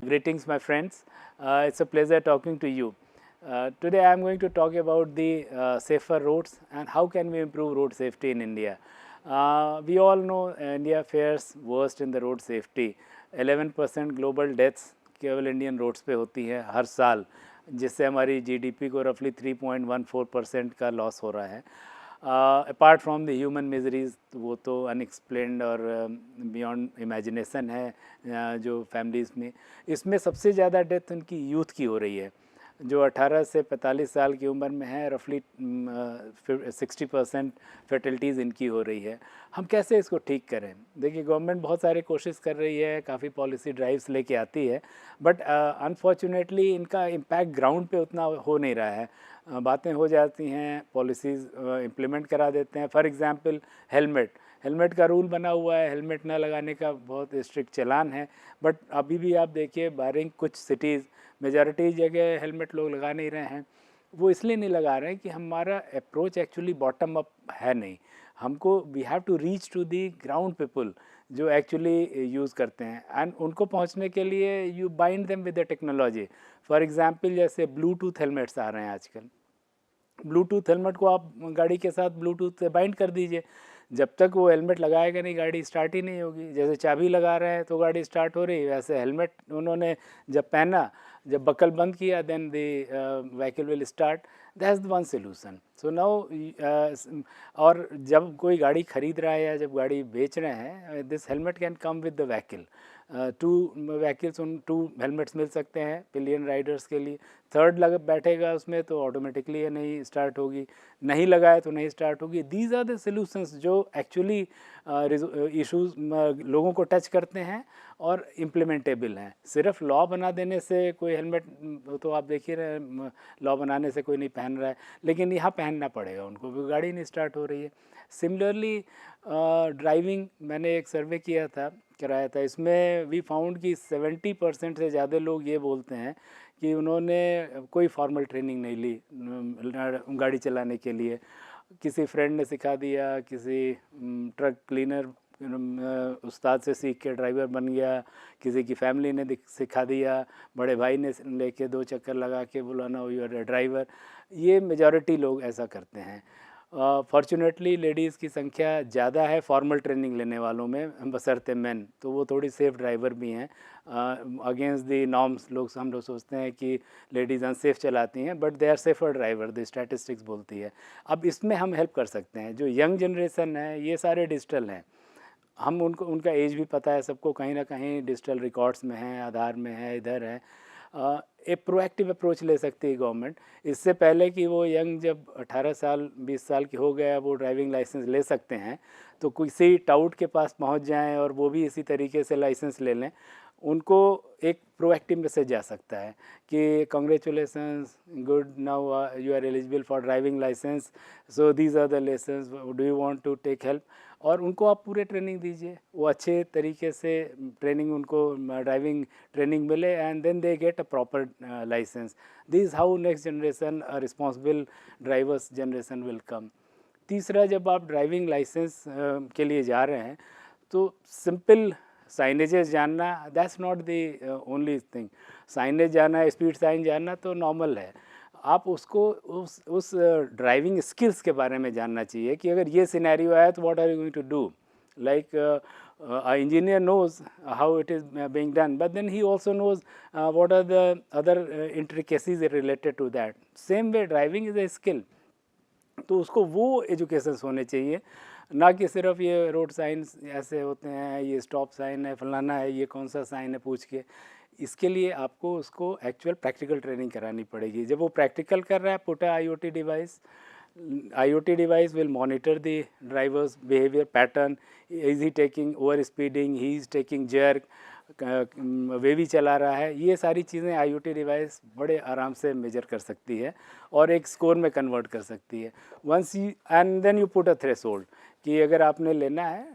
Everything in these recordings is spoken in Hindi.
Greetings, my friends. It's a pleasure talking to you. Today, I am going to talk about the safer roads and how can we improve road safety in India. We all know India fares worst in the road safety. 11% global deaths केवल इंडियन रोड्स पे होती हैं हर साल, जिससे हमारी जीडीपी को रफली 3.14% का लॉस हो रहा है. Apart from the human miseries, वो तो अनएक्सप्लेन्ड और बियॉन्ड इमेजिनेशन है जो फैमिलीज़ में. इसमें सबसे ज़्यादा डेथ उनकी यूथ की हो रही है, जो 18 से 45 साल की उम्र में है. रफली 60% फर्टिलिटीज़ इनकी हो रही है. हम कैसे इसको ठीक करें? देखिए, गवर्नमेंट बहुत सारी कोशिश कर रही है, काफ़ी पॉलिसी ड्राइव्स लेके आती है, बट अनफॉर्चुनेटली इनका इम्पैक्ट ग्राउंड पे उतना हो नहीं रहा है. बातें हो जाती हैं, पॉलिसीज़ इम्प्लीमेंट करा देते हैं. फॉर एग्जांपल हेलमेट का रूल बना हुआ है, हेलमेट ना लगाने का बहुत स्ट्रिक्ट चालान है, बट अभी भी आप देखिए बारिंग कुछ सिटीज़, मेजॉरिटी जगह हेलमेट लोग लगा नहीं रहे हैं. वो इसलिए नहीं लगा रहे हैं कि हमारा अप्रोच एक्चुअली बॉटम अप है नहीं. हमको we have to reach to the ground people जो एक्चुअली यूज़ करते हैं, एंड उनको पहुंचने के लिए you bind them with the technology. For example जैसे ब्लूटूथ हेलमेट्स आ रहे हैं आजकल. ब्लूटूथ हेलमेट को आप गाड़ी के साथ ब्लूटूथ से बाइंड कर दीजिए. जब तक वो हेलमेट लगाएगा नहीं, गाड़ी स्टार्ट ही नहीं होगी. जैसे चाबी लगा रहे हैं तो गाड़ी स्टार्ट हो रही है, वैसे हेलमेट उन्होंने जब पहना, जब बकल बंद किया, then the vehicle will start. That's the one solution. So now, और जब कोई गाड़ी खरीद रहा है या जब गाड़ी बेच रहे हैं, this helmet can come with the vehicle. 2 vehicles, 2 helmets मिल सकते हैं पिलियन राइडर्स के लिए. थर्ड लग बैठेगा उसमें तो ऑटोमेटिकली ये नहीं स्टार्ट होगी, नहीं लगाए तो नहीं स्टार्ट होगी. दीज आर द सॉल्यूशंस जो एक्चुअली इश्यूज लोगों को टच करते हैं और इम्प्लीमेंटेबल हैं. सिर्फ लॉ बना देने से कोई हेलमेट, तो आप देख ही रहे हैं, लॉ बनाने से कोई नहीं पहन रहा है, लेकिन यहाँ पहनना पड़ेगा उनको क्योंकि गाड़ी नहीं स्टार्ट हो रही है. सिमिलरली ड्राइविंग, मैंने एक सर्वे कराया था. इसमें वी फाउंड कि 70% से ज़्यादा लोग ये बोलते हैं कि उन्होंने कोई फॉर्मल ट्रेनिंग नहीं ली गाड़ी चलाने के लिए. किसी फ्रेंड ने सिखा दिया, किसी ट्रक क्लीनर उस्ताद से सीख के ड्राइवर बन गया, किसी की फैमिली ने सिखा दिया, बड़े भाई ने लेके 2 चक्कर लगा के बुलाना हो यूर ड्राइवर. ये मेजॉरिटी लोग ऐसा करते हैं. फॉर्चुनेटली लेडीज़ की संख्या ज़्यादा है फॉर्मल ट्रेनिंग लेने वालों में, बशर्ते मेन, तो वो थोड़ी सेफ़ ड्राइवर भी हैं. अगेंस्ट दी नॉर्म्स हम लोग सोचते हैं कि लेडीज़ अनसेफ चलाती हैं, but they are safer driver, the statistics बोलती है. अब इसमें हम हेल्प कर सकते हैं. जो यंग जनरेशन है, ये सारे डिजिटल हैं. हम उनका एज भी पता है सबको, कहीं ना कहीं डिजिटल रिकॉर्ड्स में है, आधार में है, इधर है. एक प्रोएक्टिव अप्रोच ले सकती है गवर्नमेंट. इससे पहले कि वो यंग जब 18 साल 20 साल के हो गया वो ड्राइविंग लाइसेंस ले सकते हैं, तो किसी टाउट के पास पहुंच जाएं और वो भी इसी तरीके से लाइसेंस ले लें, उनको एक प्रोएक्टिव मैसेज जा सकता है कि congratulations, good, now you are eligible for driving licence, so these are the lessons, do you want to take help. और उनको आप पूरे ट्रेनिंग दीजिए, वो अच्छे तरीके से ट्रेनिंग, उनको ड्राइविंग ट्रेनिंग मिले, and then they get a proper licence. This how next generation, responsible drivers generation will come. तीसरा, जब आप ड्राइविंग लाइसेंस के लिए जा रहे हैं तो सिंपल साइनेजेस जानना, that's not the only thing. Signage जानना, स्पीड साइन जानना तो नॉर्मल है. आप उसको उस ड्राइविंग स्किल्स के बारे में जानना चाहिए कि अगर ये सिनेरियो आया तो what are you going to do. Like engineer knows how it is being done, but then he also knows what are the other intricacies related to that. Same way driving is a skill. तो उसको वो एजुकेशंस होने चाहिए, ना कि सिर्फ ये रोड साइंस ऐसे होते हैं, ये स्टॉप साइन है, फलाना है, ये कौन सा साइन है पूछ के. इसके लिए आपको उसको एक्चुअल प्रैक्टिकल ट्रेनिंग करानी पड़ेगी. जब वो प्रैक्टिकल कर रहा है, put a IoT device. IoT device will monitor the driver's behavior pattern. Is he taking over speeding? He is taking jerk. वे भी चला रहा है. ये सारी चीज़ें IoT डिवाइस बड़े आराम से मेजर कर सकती है और एक स्कोर में कन्वर्ट कर सकती है. Once you, and then you put a threshold कि अगर आपने लेना है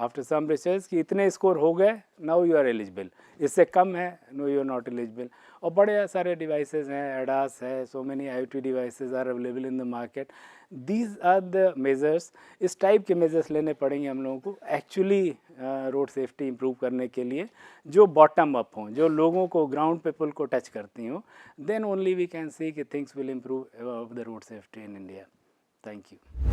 आफ्टर सम रिसर्च कि इतने स्कोर हो गए, नाउ यू आर एलिजिबल. इससे कम है, no you are not eligible. और बड़े सारे डिवाइसेस हैं, एडास है, so many IoT devices are available in the market. These are the measures. इस टाइप के मेजर्स लेने पड़ेंगे हम लोगों को एक्चुअली रोड सेफ्टी इम्प्रूव करने के लिए जो बॉटम अप हों, जो लोगों को ग्राउंड पीपल को टच करती हों, then only we can see कि things will improve the road safety in India. Thank you.